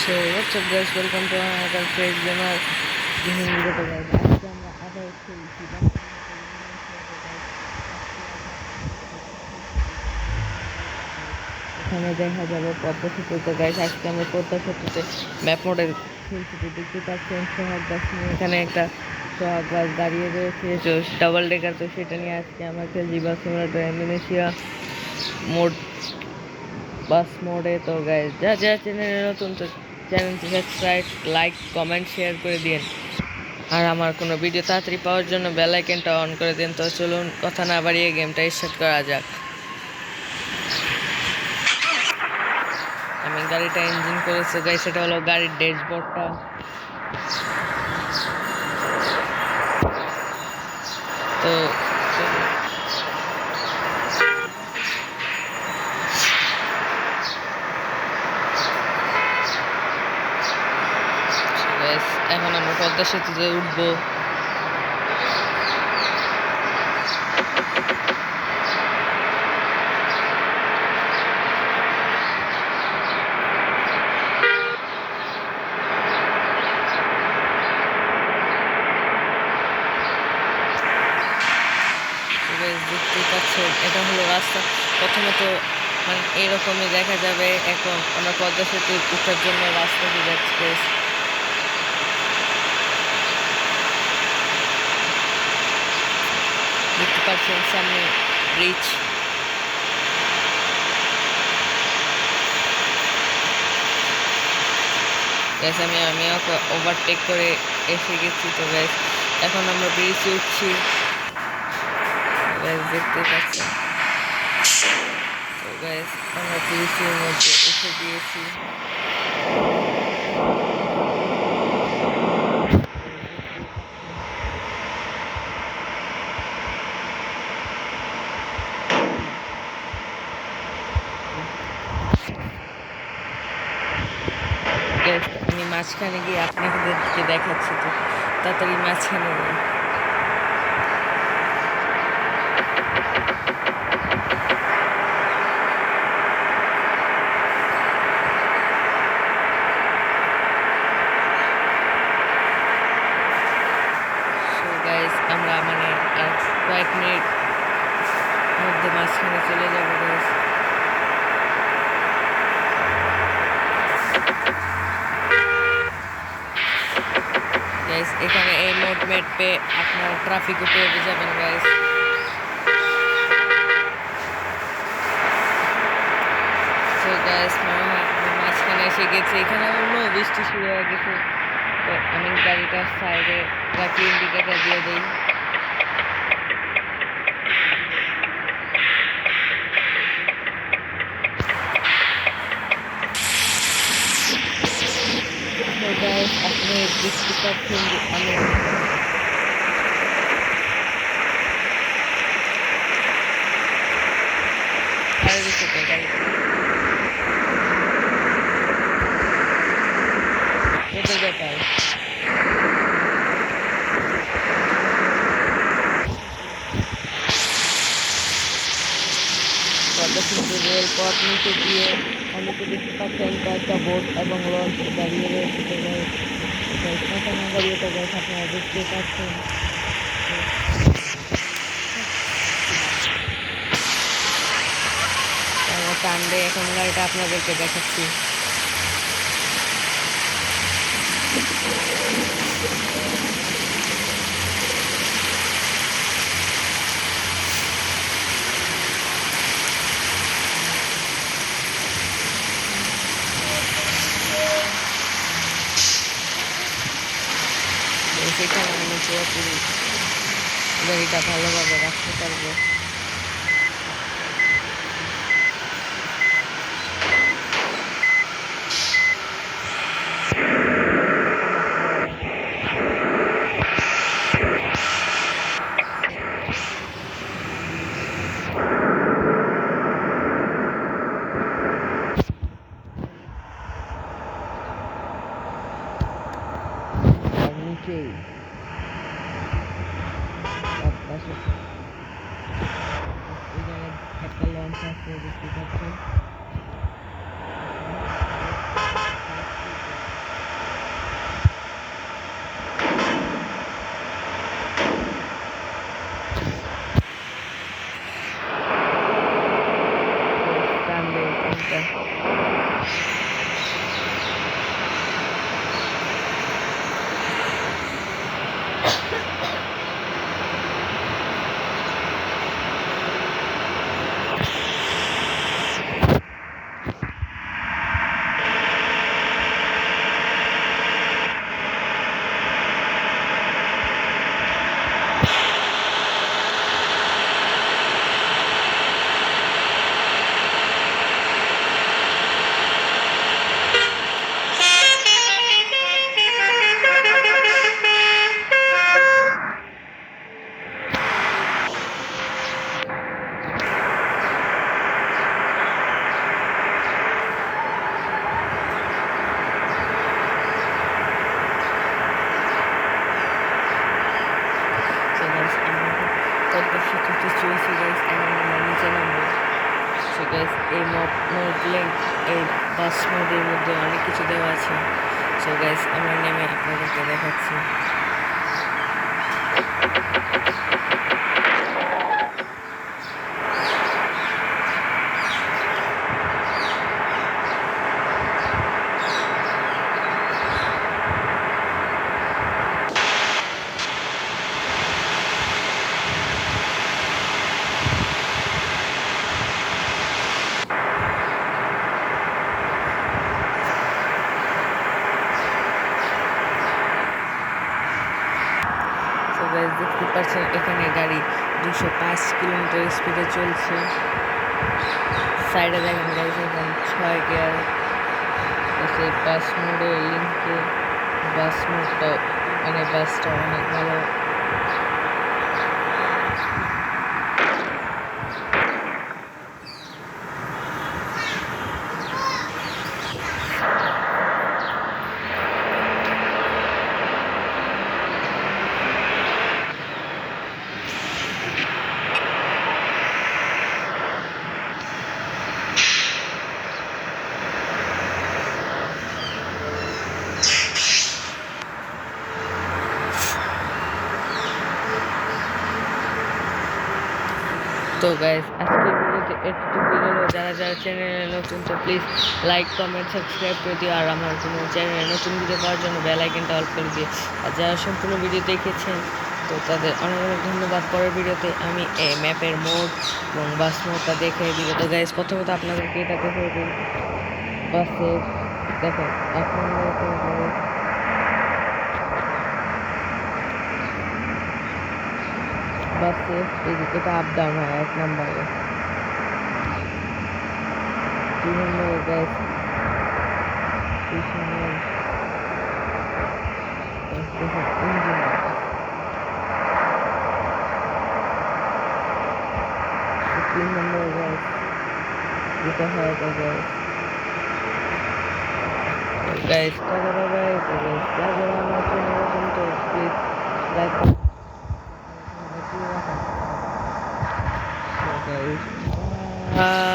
So what's up guys, welcome to another Craig Gamer gaming video guys. আজকে আমরা আবার খেলছি এখানে দেখা যাবে পদ্মা সেতুতে গাইস। আজকে আমরা পদ্মা সেতুতে ম্যাপ মোডে খেলছি। দেখতে পাচ্ছেন সোহাগ বাস নিয়ে এখানে একটা সোহাগ বাস দাঁড়িয়ে রয়েছে, ডাবল ডেকার। তো সেটা নিয়ে আজকে আমরা খেলছি বাস ইন্দোনেশিয়া মোড বাস মোডে। তো গাইস যা চ্যানেলে নতুন, তো চ্যানেলটি সাবস্ক্রাইব, লাইক, কমেন্ট, শেয়ার করে দিন। আর আমার কোনো ভিডিও তাড়াতাড়ি পাওয়ার জন্য বেল আইকনটা অন করে দিন। তো চলুন কথা না বাড়িয়ে গেমটা স্টার্ট করা যাক। আমি গাড়িটা ইঞ্জিন করেছি গাইস, সেটা হলো গাড়ির ড্যাশবোর্ডটা। তো এখন আমরা পদ্মা সেতুতে উঠবো। দেখতেই পাচ্ছেন এটা হলো রাস্তা। প্রথমে তো মানে এরকমই দেখা যাবে। এখন আমরা পদ্মা সেতু উঠার জন্য রাস্তা দিয়ে যাচ্ছি। দেখতে পাচ্ছেন সামনে ব্রিজ। গ্যাস আমি ওকে ওভারটেক করে এসে গেছি। তো গ্যাস এখন আমরা ব্রিজে উঠছি। গ্যাস দেখতে পাচ্ছেন, তো গ্যাস আমরা ব্রিজের মধ্যে উঠে দিয়েছি। আমি মাঝখানে গিয়ে আপনাদেরকে দেখাচ্ছি। তো তাড়াতাড়ি মাঝখানে আমরা মানে আর কয়েক মিনিট মধ্যে মাঝখানে চলে যাবো গাইস। গাইস এখানে এই মোড ম্যাপে আপনারা ট্রাফিকও পেয়ে যাবেন গাইস। তো গাইস মনে হয় মাঝখানে এসে গেছে। এখানে অন্য বৃষ্টি শুরু হয়ে গেছে। তো আমি গাড়িটা সাইডে রাখি, ইন্ডিকেটার দিয়ে দিই। আপনি দেখতে পাচ্ছেন যে আমি ব্যাপার রেল পথ নিচে দিয়ে অনেকে দেখতে পাচ্ছেন কয়েকটা বোট এবং লঞ্চ দাঁড়িয়ে রয়েছে। দাঁড়িয়ে গাছ আপনারা দেখতে পাচ্ছেন। টানলে এখন গাড়িটা আপনাদেরকে দেখাচ্ছি। সেখানে আমি পুরোপুরি গাড়িটা ভালোভাবে রাখতে পারবো। নিচেই একটা লঞ্চ আছে দেখতে পাচ্ছেন। গাইস এই মোড লিঙ্ক এই বাস মোডের মধ্যে অনেক কিছু দেওয়া আছে। সো গাইস আমরা নেমে আপনাদেরকে দেখাচ্ছি। গাইস দেখতে পাচ্ছেন এখানে গাড়ি 205 কিলোমিটার স্পিডে চলছে। সাইডে দেখেন গাইস এখন 6 গিয়ার এসে বাস মোডে লিঙ্কে বাস মোডটা মানে বাসটা অনেক ভালো। তো গাইস আজকের ভিডিওতে এতটুকু হলো। যারা যারা চ্যানেলে নতুন তো প্লিজ লাইক কমেন্ট সাবস্ক্রাইব করে দিও, আর আমার কোনো চ্যানেলে নতুন ভিডিও পাওয়ার জন্য বেল আইকনটা অল করে দিও। আর যারা সম্পূর্ণ ভিডিও দেখেছেন তো তাদের অনেক অনেক ধন্যবাদ। পরের ভিডিওতে আমি এই ম্যাপের মোড এবং বাস মোডটা দেখে দিব। তো গাইস প্রথমত আপনাদেরকে এটা দেখে দিই বাসের দেখেন এখন বাসে এটা আপ ডাউন হয় 1 নম্বরে, 2 নম্বরে গাইস পিছনে দেখেন ইঞ্জিন, 3 নম্বরে গাইস এটা হয় গাইস টাটা বাই বাই। তো গাইস যারা আমার চ্যানেলে নতুন তো প্লিজ লাইক guys. Bye.